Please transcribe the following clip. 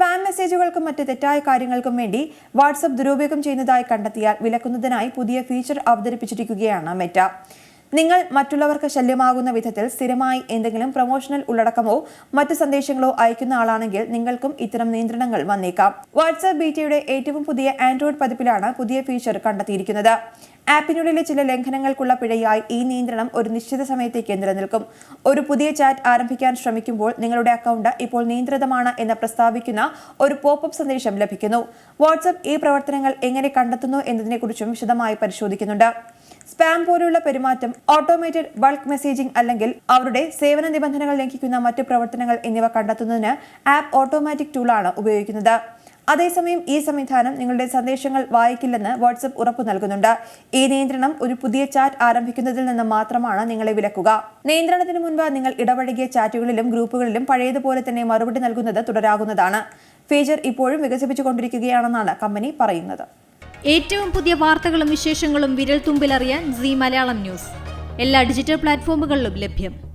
Spam മെസ്സേജുകൾക്കും മറ്റ് തെറ്റായ കാര്യങ്ങൾക്കും വേണ്ടി വാട്സ്ആപ്പ് ദുരുപയോഗം ചെയ്യുന്നതായി കണ്ടെത്തിയാൽ വിലക്കുന്നതിനായി പുതിയ ഫീച്ചർ അവതരിപ്പിച്ചിരിക്കുകയാണ് മെറ്റ. നിങ്ങൾ മറ്റുള്ളവർക്ക് ശല്യമാകുന്ന വിധത്തിൽ സ്ഥിരമായി എന്തെങ്കിലും പ്രൊമോഷണൽ ഉള്ളടക്കമോ മറ്റ് സന്ദേശങ്ങളോ അയക്കുന്ന ആളാണെങ്കിൽ നിങ്ങൾക്കും ഇത്തരം നിയന്ത്രണങ്ങൾ വന്നേക്കാം. വാട്സ്ആപ്പ് ബീറ്റയുടെ ഏറ്റവും പുതിയ ആൻഡ്രോയിഡ് പതിപ്പിലാണ് പുതിയ ഫീച്ചർ കണ്ടെത്തിയിരിക്കുന്നത്. ആപ്പിനുള്ളിലെ ചില ലംഘനങ്ങൾക്കുള്ള പിഴയായി ഈ നിയന്ത്രണം ഒരു നിശ്ചിത സമയത്തേക്ക് നിലനിൽക്കും. ഒരു പുതിയ ചാറ്റ് ആരംഭിക്കാൻ ശ്രമിക്കുമ്പോൾ നിങ്ങളുടെ അക്കൗണ്ട് ഇപ്പോൾ നിയന്ത്രിതമാണ് എന്ന് പ്രസ്താവിക്കുന്ന ഒരു പോപ്പപ്പ് സന്ദേശം ലഭിക്കുന്നു. വാട്സ്ആപ്പ് ഈ പ്രവർത്തനങ്ങൾ എങ്ങനെ കണ്ടെത്തുന്നു എന്നതിനെക്കുറിച്ചും വിശദമായി പരിശോധിക്കുന്നുണ്ട്. സ്പാം പോലുള്ള പെരുമാറ്റം, ഓട്ടോമേറ്റഡ് ബൾക്ക് മെസ്സേജിംഗ് അല്ലെങ്കിൽ അവരുടെ സേവന നിബന്ധനകൾ ലംഘിക്കുന്ന മറ്റ് പ്രവർത്തനങ്ങൾ എന്നിവ കണ്ടെത്തുന്നതിന് ആപ്പ് ഓട്ടോമാറ്റിക് ടൂളാണ് ഉപയോഗിക്കുന്നത്. അതേസമയം ഈ സംവിധാനം നിങ്ങളുടെ സന്ദേശങ്ങൾ വായിക്കില്ലെന്ന് വാട്സ്ആപ്പ് ഉറപ്പു നൽകുന്നുണ്ട്. ഈ നിയന്ത്രണം ഒരു പുതിയ ചാറ്റ് ആരംഭിക്കുന്നതിൽ നിന്ന് മാത്രമാണ് നിങ്ങളെ വിലക്കുക. നിയന്ത്രണത്തിന് മുൻപ് നിങ്ങൾ ഇടപഴകിയ ചാറ്റുകളിലും ഗ്രൂപ്പുകളിലും പഴയതുപോലെ തന്നെ മറുപടി നൽകുന്നത് തുടരാകുന്നതാണ്. ഫീച്ചർ ഇപ്പോഴും വികസിപ്പിച്ചുകൊണ്ടിരിക്കുകയാണെന്നാണ് കമ്പനി പറയുന്നത്. ഏറ്റവും പുതിയ വാർത്തകളും വിശേഷങ്ങളും വിരൽ തുമ്പിലറിയാൻ സീ മലയാളം ന്യൂസ് എല്ലാ ഡിജിറ്റൽ പ്ലാറ്റ്ഫോമുകളിലും ലഭ്യം.